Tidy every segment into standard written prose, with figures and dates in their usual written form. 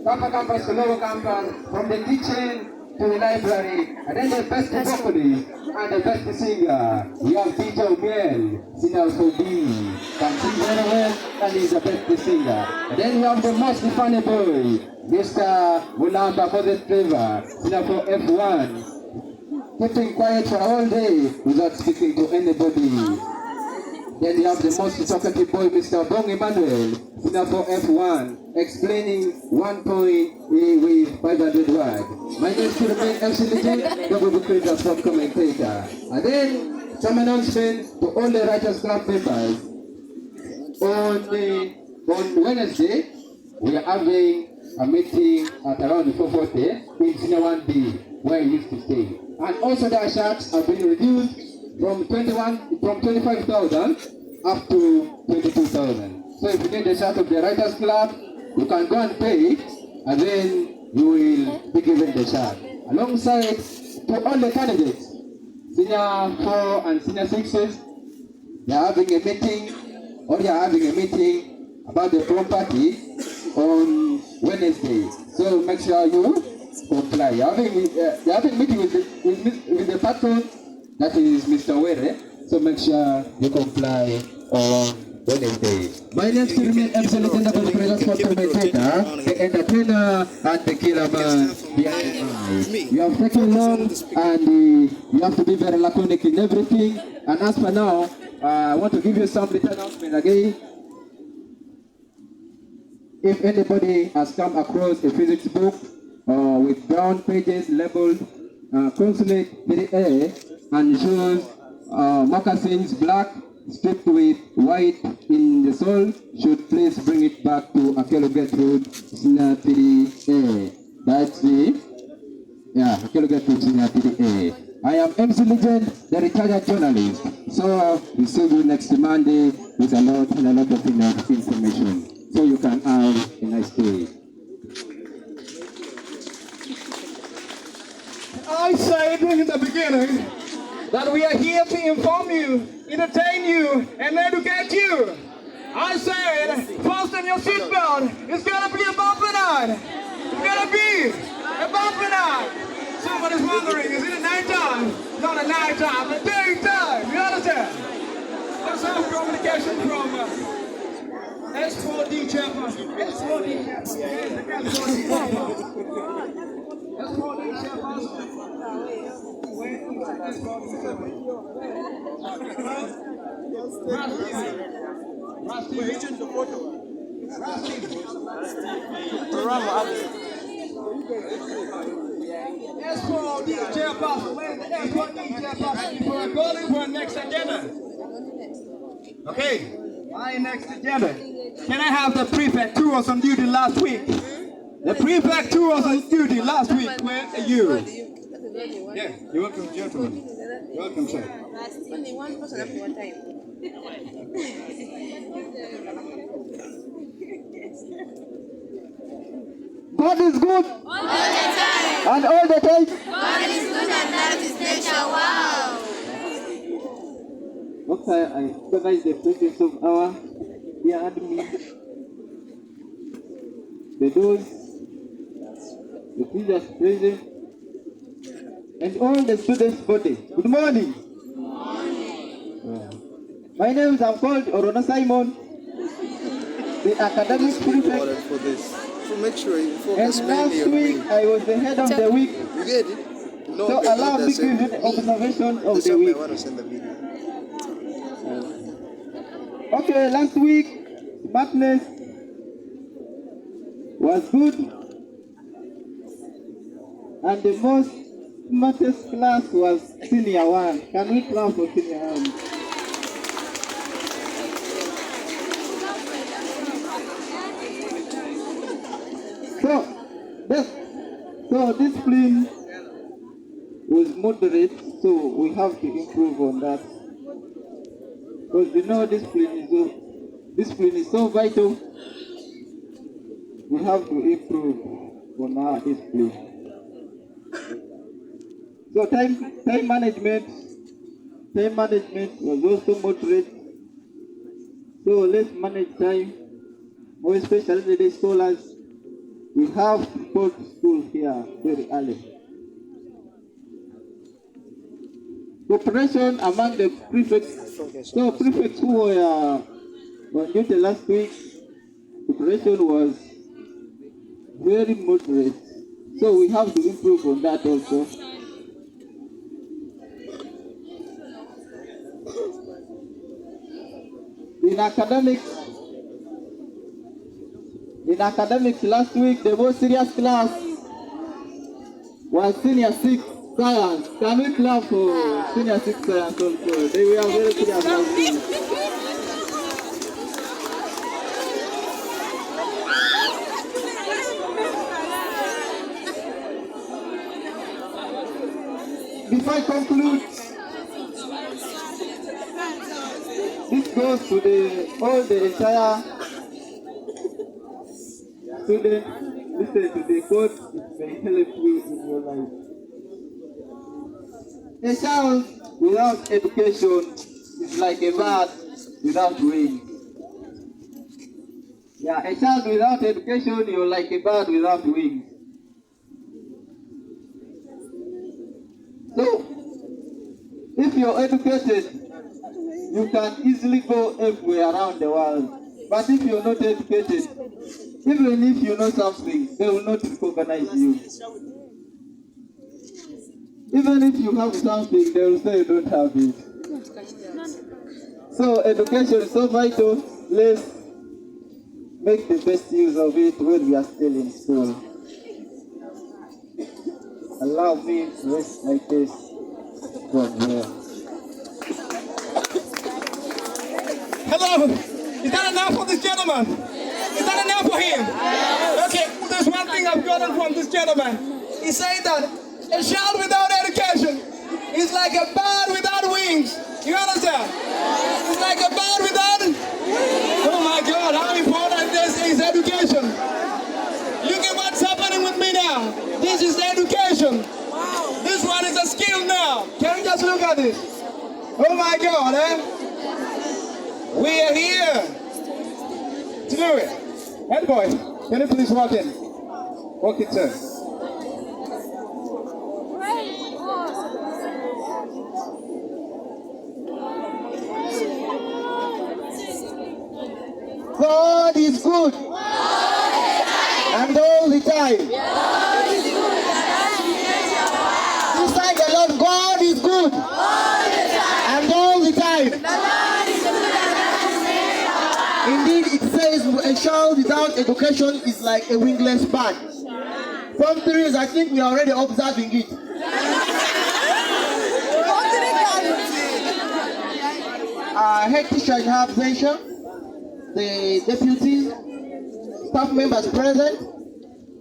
upper campus to lower campus, from the kitchen to the library, and then the best vocalist and the best singer. We have Peter Miel, singer for B, can sing very well and is the best singer. And then we have the most funny boy, Mr. Mulamba Moses Trevor, singer for F1. Keeping quiet for all day without speaking to anybody. Then we have the most talkative boy, Mr. Bong Emmanuel, singer for F1, explaining one point with 500 words. My name is Kirman MC double creator sport commentator. And then some announcement to all the Writers Club members. On Wednesday, we are having a meeting at around 4:40 in Senior 1B, where I used to stay. And also the shirts have been reduced from 25,000 up to 22,000. So if you need the shirt of the Writers Club, you can go and pay it, and then you will be given the shirt. Alongside to all the candidates, Senior 4 and Senior 6s, they are having a meeting, or they are having a meeting about the property on Wednesday. So make sure you comply. You're having a meeting with the patron, that is Mr. Were. So make sure you comply on Wednesday. My name is Kirman MC Legenda, the President Sport Commentator, the entertainer and the killer man behind the mic. You have taken long and you have to be very laconic in everything. And as for now, I want to give you some little announcement again. If anybody has come across a physics book with brown pages labeled Consulate 3A and shows moccasins black striped with white in the sole, should please bring it back to Akelo Gertrude Senior 3A. That's the Akelo Gertrude Senior 3A. I am MC Legend, the retired journalist. So we see you next Monday with a lot of information. So you can have a nice day. I said in the beginning that we are here to inform you, entertain you, and educate you. I said, fasten your seatbelt. It's gonna be a bumpy night. It's gonna be a bumpy night. Someone is wondering, is it a nighttime? Not a nighttime, a daytime. You understand? Let's have communication from S4D chairperson. S4D chairperson. S4D chairperson. S4D chairperson. Where's the S4D chairperson? Before I go into our next agenda. Okay, my next agenda. Can I have the prefect who was on duty last week? The prefect who was on duty last week, where are you? Yeah, you're welcome, gentlemen. You're welcome, sir. Only one person at one time. God is good. All the time. And all the time. God is good and that is nature. Wow. Okay, I recognize the presence of our dear admin, the doors, the previous president, and all the students' body. Good morning. Good morning. My name is called Orona Simon, the academic prefect. For this. So make sure you And focus last mainly on week me. I was the head of the week, You get it? No, so they allow don't me to give you send the me. observation of That's the why I week. want to send the video. Okay, last week, smartness was good, and the most smartest class was senior 1. Can we clap for senior 1? So discipline was moderate, so we have to improve on that. Because you know discipline is so vital. We have to improve on our discipline. So time management was also moderate. So let's manage time, more especially the scholars. we have both schools here very early. Cooperation among the prefects. So prefects who were on duty last week, cooperation was very moderate. So we have to improve on that also. In academics last week, the most serious class was Senior 6 Science. Can we clap for Senior 6 Science also? They were very serious last week. Before I conclude, this goes to all the entire students. Listen to the quote, it may help you in your life. A child without education is like a bird without wings. Yeah, a child without education, you're like a bird without wings. So, if you're educated, you can easily go everywhere around the world. But if you're not educated, even if you know something, they will not recognize you. Even if you have something, they will say you don't have it. So education is so vital. Let's make the best use of it when we are still in school. Allow me to rest my case from here. Hello. Is that enough for this gentleman? Is that enough for him? Okay, there's one thing I've gotten from this gentleman. He said that a child without education is like a bird without wings. You understand? It's like a bird without... Oh my God, how important this is education. Look at what's happening with me now. This is education. This one is a skill now. Can you just look at this? Oh my God, eh? We are here to do it. Head boy, can you please walk in? Walk it, sir. God is good. And all the time. Inside the Lord, God is good. And all the time. Indeed, it says a child without education is like a wingless bird. From 3 years, I think we are already observing it. Head teacher in her absentia, the deputies, staff members present,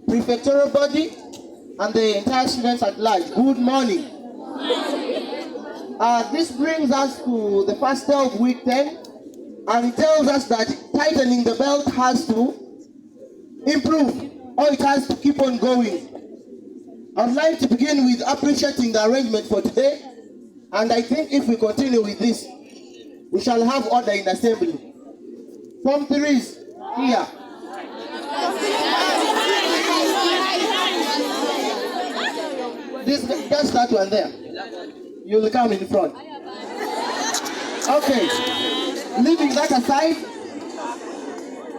prefectural body, and the entire students at large. Good morning. This brings us to the first day of week 10, and it tells us that tightening the belt has to improve, or it has to keep on going. I'd like to begin with appreciating the arrangement for today, and I think if we continue with this, we shall have order in assembly. Form 3s here. Just that one there. You'll come in front. Okay. Leaving that aside,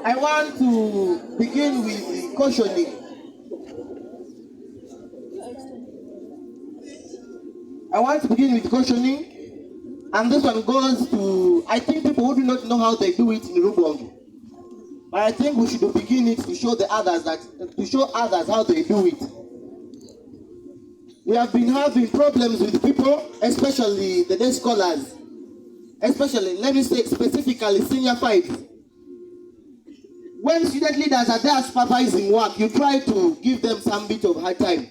I want to begin with the cautioning. And this one goes to, I think people who do not know how they do it in Rubong. But I think we should begin it to show others how they do it. We have been having problems with people, especially the day scholars. Especially, let me say specifically, senior 5. When student leaders are there supervising work, you try to give them some bit of hard time.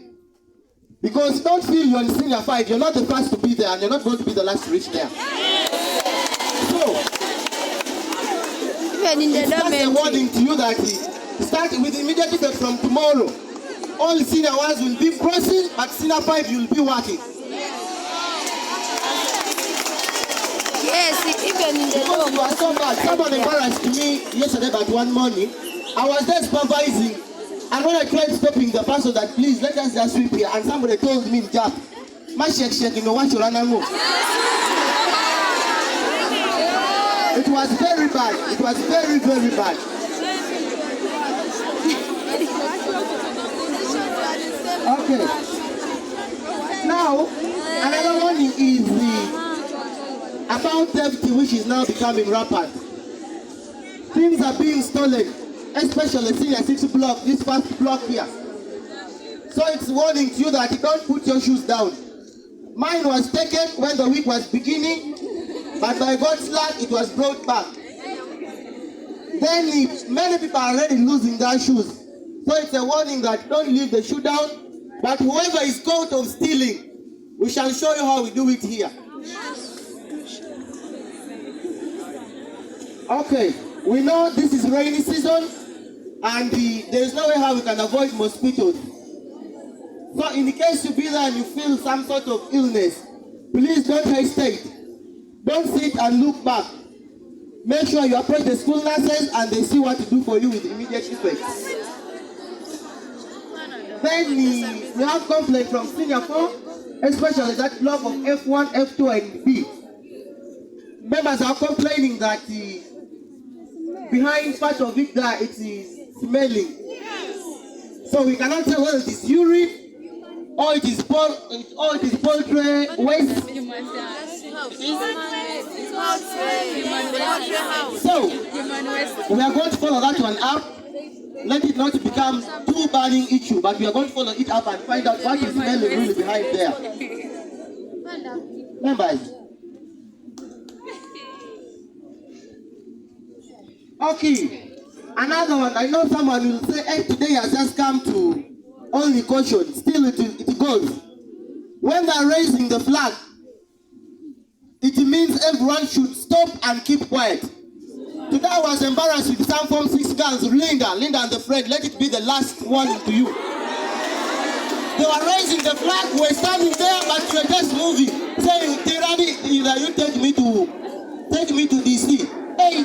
Because don't feel you're in senior 5, you're not the first to be there and you're not going to be the last to reach there. So, it's just a warning to you that start with immediate effect from tomorrow. All senior ones will be crossing, but senior 5 you'll be working. Yes, even in the Because you are so bad. Someone embarrassed me yesterday about one morning. I was there supervising And when I tried stopping the person that please let us just sweep here, and somebody told me, Jack, my shake, you know what you run and move. It was very bad. It was very, very bad. Okay. Now, another warning is about theft, which is now becoming rampant. Things are being stolen, especially senior 6 block, this first block here. So it's warning to you that you don't put your shoes down. Mine was taken when the week was beginning, but by God's luck, it was brought back. Then many people are already losing their shoes. So it's a warning that don't leave the shoe down, but whoever is caught of stealing, we shall show you how we do it here. Okay, we know this is rainy season, and there is no way how we can avoid mosquitoes. So in the case you be there and you feel some sort of illness, please don't hesitate. Don't sit and look back. Make sure you approach the school nurses and they see what to do for you with immediate effect. Then we have complaint from senior 4, especially that block of F1, F2, and B. Members are complaining that behind part of it there it is smelling. So we cannot tell whether it is urine or it is poultry waste. So we are going to follow that one up. Let it not become too burning issue, but we are going to follow it up and find out what is smelling really behind there. Members. Okay. Another one. I know someone will say, hey, today has just come to only caution. Still it goes. When they are raising the flag, it means everyone should stop and keep quiet. Today I was embarrassed with some Form 6 girls, Linda and the friend. Let it be the last one to you. They were raising the flag, we were standing there, but we were just moving, saying, Tirani, you take me to DC. Hey,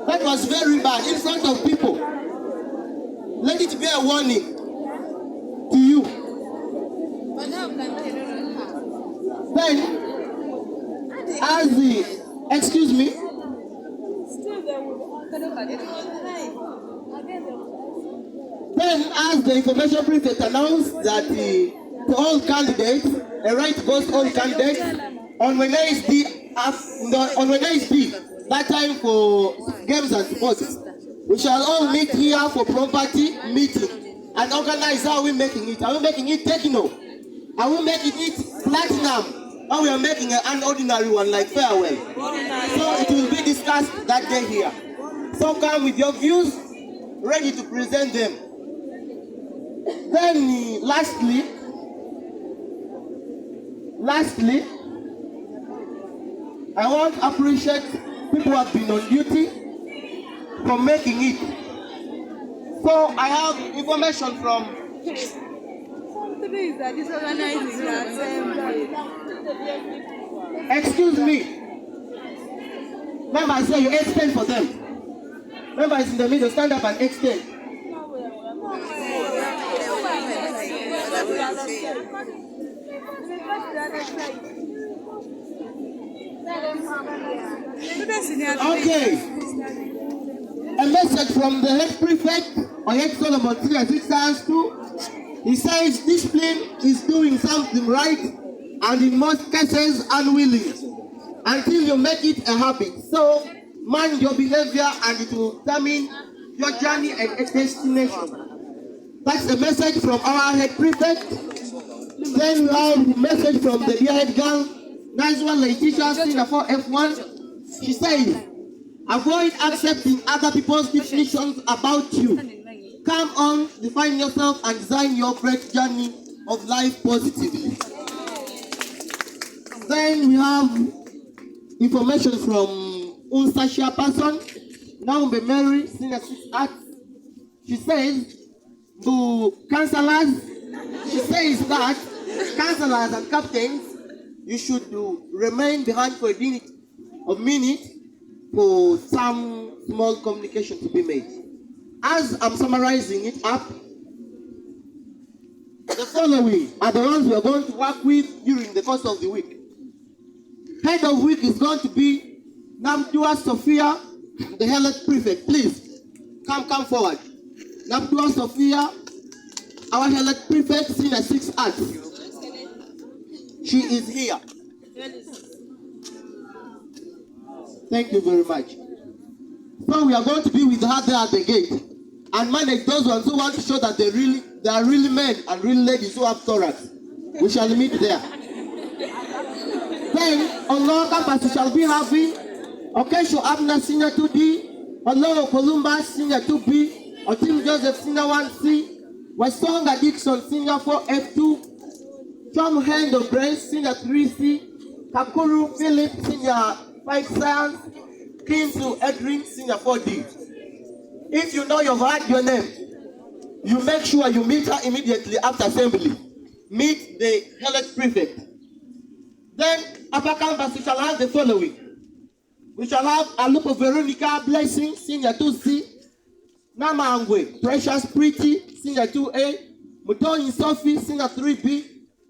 that was very bad in front of people. Let it be a warning to you. Then, excuse me. Then, as the information prefect announced that to all candidates, a right goes to all candidates on Wednesday, that time for games and sports. We shall all meet here for property meeting and organize how we're making it. Are we making it techno? Are we making it platinum? Or we are making an ordinary one like farewell? So it will be discussed that day here. So come with your views, ready to present them. Then lastly, I want to appreciate people who have been on duty for making it. So I have information from excuse me. Remember I say you extend for them. Remember it's in the middle, stand up and extend. Okay. A message from the head prefect, Oyek Solomon 3662. He says discipline is doing something right and in most cases unwilling until you make it a habit. So mind your behavior and it will determine your journey and destination. That's the message from our head prefect. Then we have a message from the dear head girl, nice one, Letitia, Senior 4 F1. She says, avoid accepting other people's definitions about you. Come on, define yourself and design your great journey of life positively. Then we have information from Unsa Chairperson, Naumbe Mary, Senior 6 Arts. She says, to councillors, she says that councillors and captains, you should remain behind for a minute for some small communication to be made. As I'm summarizing it up, The following are the ones we are going to work with during the course of the week. Head of week is going to be Namdua Sophia, the health prefect. Please, come forward. Namdua Sophia, our health prefect, senior 6 arts. She is here. Thank you very much. So we are going to be with her there at the gate and manage those ones who want to show that they are really men and really ladies who have thorax. We shall meet there. Then on lower campus we shall be having Okesho Abner Senior 2D, Olowo Kolumba Senior 2B, Otim Joseph Senior 1C, Wesonga Dixon Senior 4F2, Tom Hendo Brace Senior 3C, Kakuru Philip Senior 5 Science, Kinsu Edrin Senior 4D. If you know you've heard your name, you make sure you meet her immediately after assembly. Meet the health prefect. Then upper campus we shall have the following. We shall have Alupo Veronica Blessing, Senior 2C, Nama Angwe, Precious Pretty, Senior 2A, Mutoni Sophie, Senior 3B,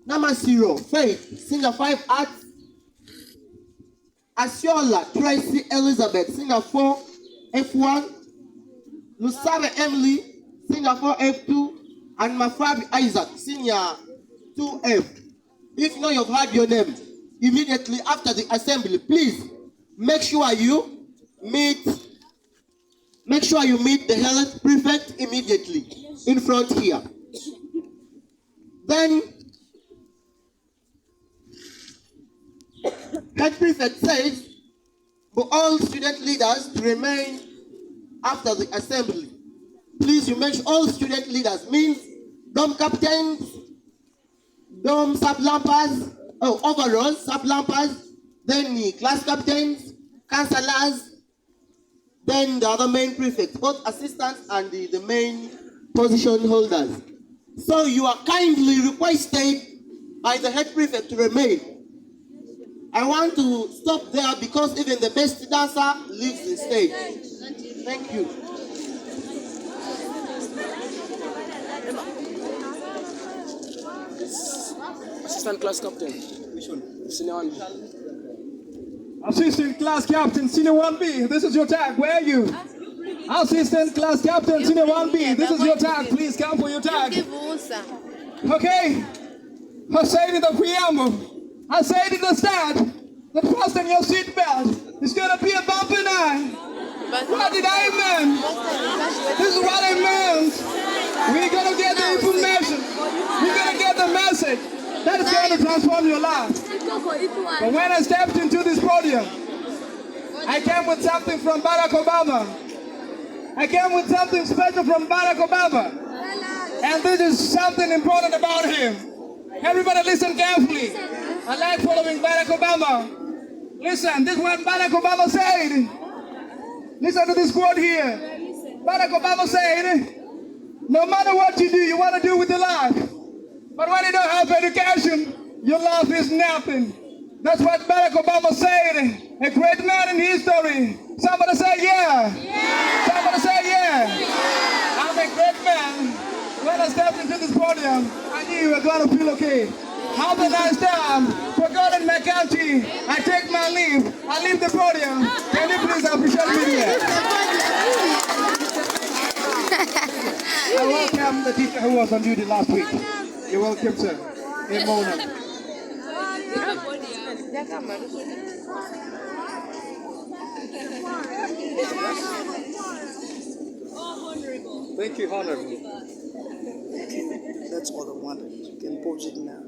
Nama Zero, Faith, Senior 5 Arts, Asiola Tracy Elizabeth, Senior 4 F1, Lusabe Emily, Senior 4 F2, and Mafabi Isaac, Senior 2F. If you know you've heard your name, immediately after the assembly, please make sure you meet the health prefect immediately in front here. Then head prefect says for all student leaders to remain after the assembly. Please, you mention all student leaders, means dorm captains, dorm sub-lampers, overall sub-lampers, then the class captains, counselors, then the other main prefects, both assistants and the main position holders. So you are kindly requested by the head prefect to remain. I want to stop there because even the best dancer leaves the stage. Thank you. Assistant class captain. Which one? Senior 1B. Assistant class captain, Senior 1B. This is your tag. Where are you? Assistant class captain, Senior 1B. This is your tag. Please come for your tag. Okay. I said in the preamble. I said in the start. That fasten your seatbelt. It's gonna be a bumpy night. What did I mean? This is what I meant. We're gonna get the information. We're gonna get the message. That is going to transform your life. But when I stepped into this podium, I came with something from Barack Obama. I came with something special from Barack Obama. And this is something important about him. Everybody listen carefully. I like following Barack Obama. Listen, this is what Barack Obama said. Listen to this quote here. Barack Obama said, no matter what you do, you want to do with your life. But when you don't have education, your life is nothing. That's what Barack Obama said. A great man in history. Somebody say yeah. Yeah. Somebody say yeah. Yeah. I'm a great man. When I stepped into this podium, I knew you were going to feel okay. Have a nice time. For God and my country, I take my leave. I leave the podium. Can you please appreciate me here? I welcome the teacher who was on duty last week. You're welcome, sir. In Mona. Thank you, Honorable. That's all I wanted. You can pause it now.